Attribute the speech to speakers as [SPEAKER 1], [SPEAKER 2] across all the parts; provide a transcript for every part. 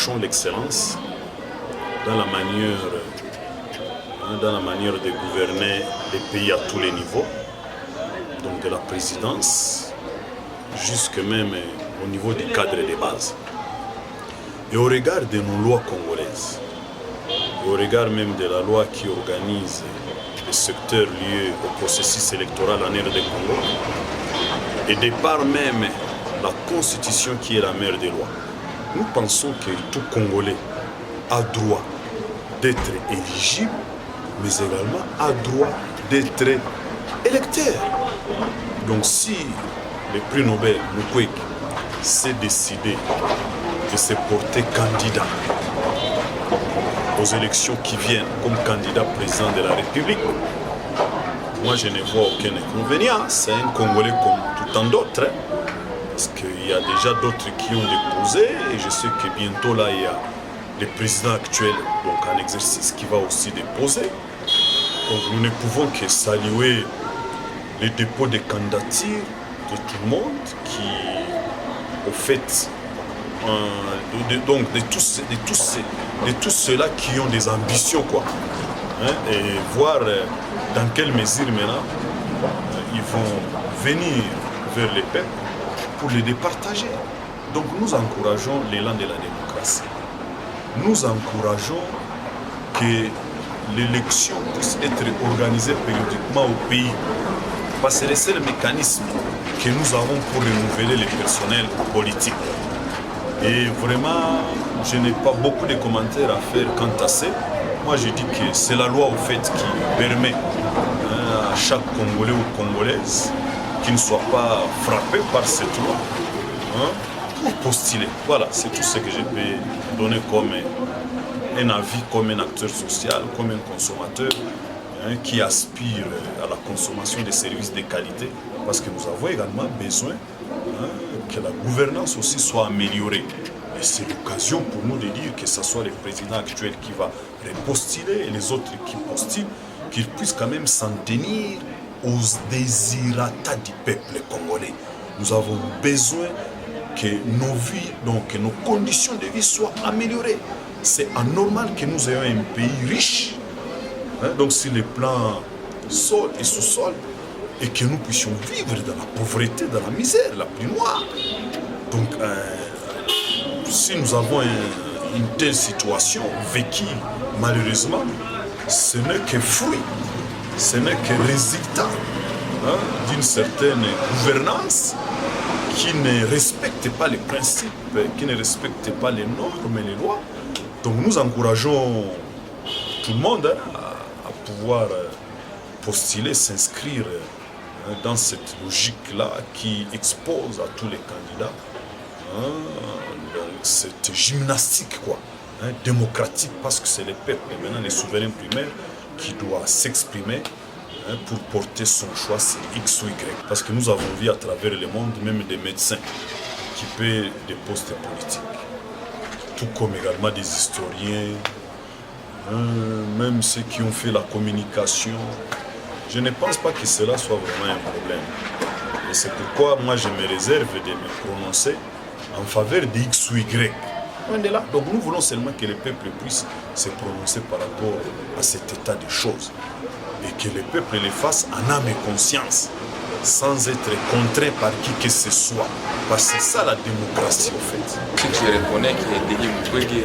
[SPEAKER 1] prêchons l'excellence dans la manière de gouverner les pays à tous les niveaux, donc de la présidence jusque même au niveau des cadres de base. Et au regard de nos lois congolaises, et au regard même de la loi qui organise les secteurs liés au processus électoral en RD Congo, et de par même la constitution qui est la mère des lois, nous pensons que tout Congolais a droit d'être éligible, mais également a droit d'être électeur. Donc si le prix Nobel Mukwege s'est décidé de se porter candidat aux élections qui viennent comme candidat président de la République, moi je ne vois aucun inconvénient. C'est un Congolais comme tout tant d'autres, parce qu'il y a déjà d'autres qui ont déposé, et je sais que bientôt là il y a le président actuel, donc en exercice, qui va aussi déposer. Donc nous ne pouvons que saluer les dépôts de candidature de tout le monde qui, au fait, de tous ceux-là qui ont des ambitions, quoi. Et voir dans quelle mesure maintenant ils vont venir vers les peuples pour les départager. Donc nous encourageons l'élan de la démocratie. Nous encourageons que l'élection puisse être organisée périodiquement au pays. Parce que c'est le seul mécanisme que nous avons pour renouveler les personnels politiques. Et vraiment, je n'ai pas beaucoup de commentaires à faire quant à ça. Moi, je dis que c'est la loi, au fait, qui permet à chaque Congolais ou Congolaise qui ne soit pas frappé par cette loi pour postuler. Voilà, c'est tout ce que je peux donner comme un avis, comme un acteur social, comme un consommateur qui aspire à la consommation de services de qualité, parce que nous avons également besoin que la gouvernance aussi soit améliorée. Et c'est l'occasion pour nous de dire que ce soit le président actuel qui va repostuler et les autres qui postulent, qu'ils puissent quand même s'en tenir aux désirata du peuple congolais. Nous avons besoin que nos vies, donc que nos conditions de vie soient améliorées. C'est anormal que nous ayons un pays riche, donc sur les plans sol et sous-sol, et que nous puissions vivre dans la pauvreté, dans la misère la plus noire. Donc, si nous avons une telle situation vécue, malheureusement, ce n'est que fruit, ce n'est que résultat d'une certaine gouvernance qui ne respecte pas les principes, qui ne respecte pas les normes et les lois. Donc nous encourageons tout le monde à pouvoir postuler, s'inscrire dans cette logique-là qui expose à tous les candidats cette gymnastique démocratique, parce que c'est le peuple, maintenant les souverains primaires, qui doit s'exprimer pour porter son choix sur X ou Y. Parce que nous avons vu à travers le monde même des médecins qui paient des postes politiques, tout comme également des historiens, même ceux qui ont fait la communication. Je ne pense pas que cela soit vraiment un problème. Et c'est pourquoi moi je me réserve de me prononcer en faveur de X ou Y. Donc nous voulons seulement que le peuple puisse se prononcer par rapport à cet état de choses. Et que le peuple le fasse en âme et conscience, sans être contraint par qui que ce soit. Parce que c'est ça la démocratie, en fait.
[SPEAKER 2] Ce que je reconnais que Denis Mukwege,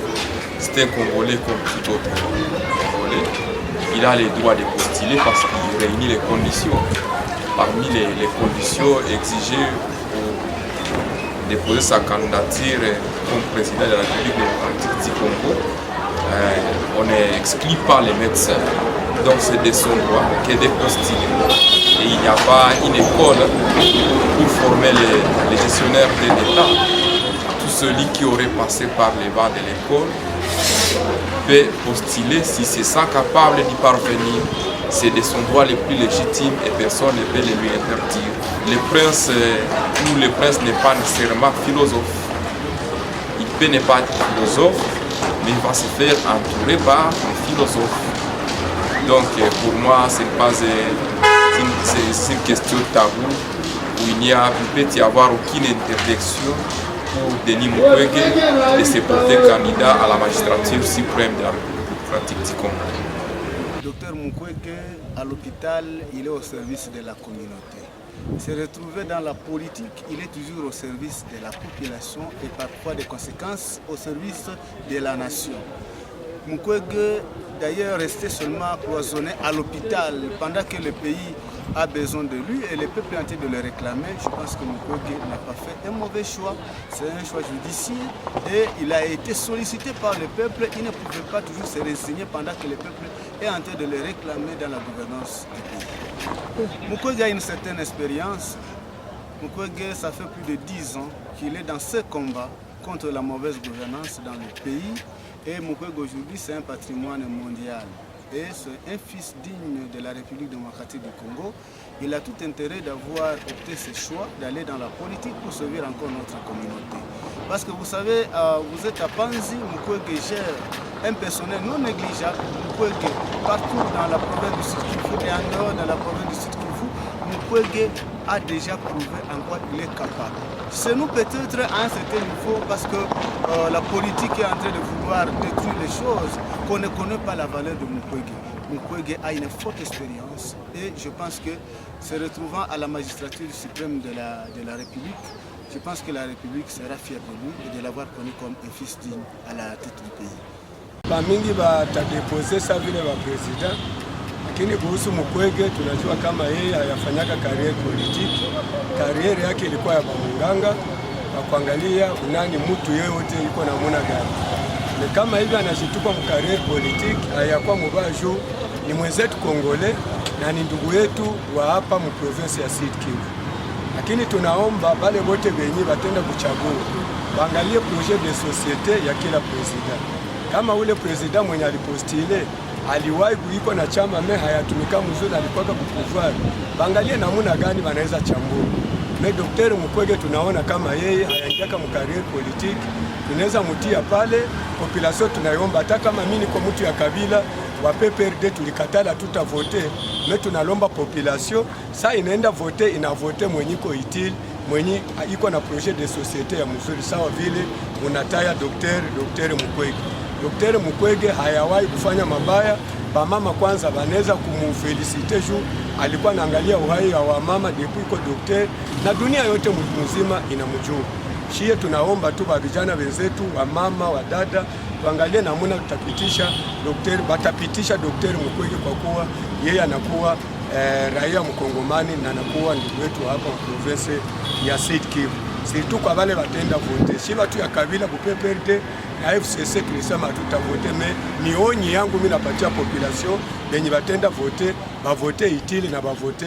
[SPEAKER 2] c'est un Congolais comme tout autre Congolais. Il a le droit de postuler parce qu'il réunit les conditions. Parmi les conditions exigées pour déposer sa candidature comme président de la République démocratique du Congo, on est exclu par les médecins. Donc c'est de son droit que de postuler. Et il n'y a pas une école pour former les gestionnaires de l'État. Tout celui qui aurait passé par les bancs de l'école peut postuler si c'est sans capable d'y parvenir. C'est de son droit le plus légitime et personne ne peut le lui interdire. Le prince n'est pas nécessairement philosophe. Il peut ne pas être philosophe, mais il va se faire entourer par les philosophes. Donc pour moi, ce n'est pas une question tabou où il peut y avoir aucune interdiction pour Denis Mukwege de se porter candidat à la magistrature suprême de la République démocratique du Congo.
[SPEAKER 3] Docteur Mukwege, à l'hôpital, il est au service de la communauté. Se retrouver dans la politique, il est toujours au service de la population et parfois des conséquences au service de la nation. Mukwege, d'ailleurs, restait seulement cloisonné à l'hôpital pendant que le pays a besoin de lui et le peuple est en train de le réclamer. Je pense que Mukwege n'a pas fait un mauvais choix, c'est un choix judiciaire et il a été sollicité par le peuple. Il ne pouvait pas toujours se résigner pendant que le peuple est en train de le réclamer dans la gouvernance du pays. Mukwege a une certaine expérience. Mukwege, ça fait plus de 10 ans qu'il est dans ce combat contre la mauvaise gouvernance dans le pays. Et Mukwege aujourd'hui, c'est un patrimoine mondial. Et c'est un fils digne de la République démocratique du Congo. Il a tout intérêt d'avoir opté ce choix, d'aller dans la politique pour servir encore notre communauté. Parce que vous savez, vous êtes à Panzi, Mukwege gère un personnel non négligeable. Mukwege, partout dans la province du Sud Kivu et en dehors de la province du Sud Kivu, Mukwege a déjà prouvé en quoi il est capable. C'est nous peut-être à un certain niveau parce que la politique est en train de vouloir détruire les choses, qu'on ne connaît pas la valeur de Mukwege. Mukwege a une forte expérience et je pense que se retrouvant à la magistrature suprême de la République, je pense que la République sera fière de lui et de l'avoir connu comme un fils digne à la tête du pays.
[SPEAKER 4] Bamingi batadepose sa vile wa president, lakini kuhusu Mukwege tunajua kama yeye hayafanyaka kariere politiki. Kariere yake ilikuwa ya munganga na kuangalia unani mtu yeyote yuko na muna gani. Ni kama hivi anashituka mkariere politiki, hayakuwa mubaju, ni mwenzetu Kongole na ni ndugu yetu wa hapa mu province ya Sud Kivu. Lakini tunaomba bale wote wenye batenda kuchagua baangalie projet de société ya kila president. Kama ule president mwenye alipostile aliwahi kuiko na chama me hayatumika mzuri, alikuwa kwa pouvoir, baangalie namuna gani wanaweza chambua. Me Dr. Mukwege tunaona kama yeye hayaingia mkariere politique, tunaweza mutia pale population. Tunaiomba hata kama mimi niko mtu ya kabila wa PPRD tulikatala tutavote, me tunalomba population sa inaenda vote, inavote mwenye ko utile, mwenye iko na projet de société ya mzuri sawa vile unataya Dr. Mukwege. Dr. Mukwege hayawahi kufanya mabaya. Bamama kwanza banaweza kumufelicite juu alikuwa anaangalia uhai wa mama depuis iko docteur na dunia yote mzima inamjua. Shie tunaomba tu ba vijana wenzetu wa mama wa dada tuangalie namuna batapitisha Dr. Mukwege kwa kuwa yeye anakuwa raia mkongomani na anakuwa ndugu wetu hapa province ya Sud Kivu. Surtout kwa wale batenda vote. Si watu ya kabila ku PPRD na FCC tulisema tutavote, me ni onyi yangu mimi napatia population benye batenda vote, bavote itili na bavote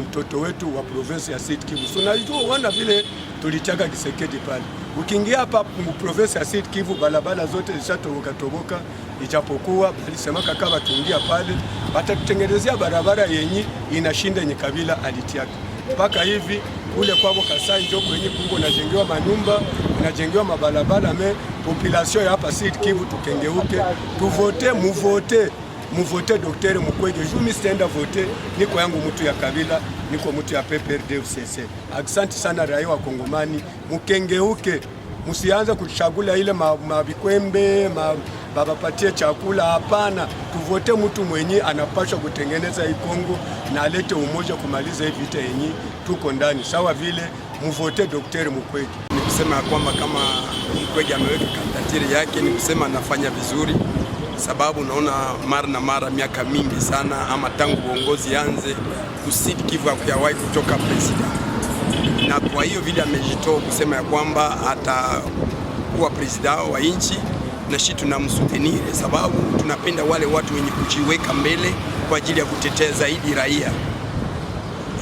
[SPEAKER 4] mtoto wetu wa province ya Sud Kivu. So najua wana vile tulichaka Kisekedi pale. Ukiingia hapa mu province ya Sud Kivu balabala zote zishatoboka, ijapokuwa balisemaka kama tuingia pale batatutengenezea barabara yenye inashinda yenye kabila alitiaka. Mpaka hivi kule kwabo Kasai njo kwenye Kongo najengewa manyumba, najengewa mabalabala, me population ya hapa Sud Kivu tukengeuke, tuvote, muvote Dr. Mukwege. Jumi sitaenda vote, niko yangu mtu ya kabila, niko mtu ya PPRD FCC. Asante sana raia wa Kongomani, mukengeuke, musianza kuchagula ile mabikwembe, babapatie chakula, hapana. Tuvote mtu mwenye anapaswa kutengeneza hii Kongo na alete umoja kumaliza hii vita yenye tuko ndani. Sawa vile muvote Dr. Mukwege.
[SPEAKER 5] Ni kusema kwamba kama Mukwege ameweka kandidatiri yake, ni kusema anafanya vizuri, sababu naona mara na mara miaka mingi sana ama tangu uongozi anze Sud Kivu hakuwahi kutoka president, na kwa hiyo vile amejitoa kusema ya kwamba atakuwa president wa nchi, na sisi tunamsutenir sababu tunapenda wale watu wenye kujiweka mbele kwa ajili ya kutetea zaidi raia.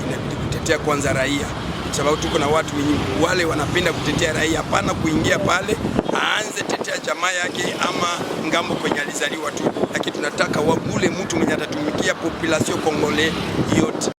[SPEAKER 5] Inabidi kutetea kwanza raia, sababu tuko na watu wenye wale wanapenda kutetea raia, hapana kuingia pale aanze tetea jamaa yake ama ngambo kwenye alizaliwa tu, lakini tunataka wagule mtu mwenye atatumikia population Kongole yote.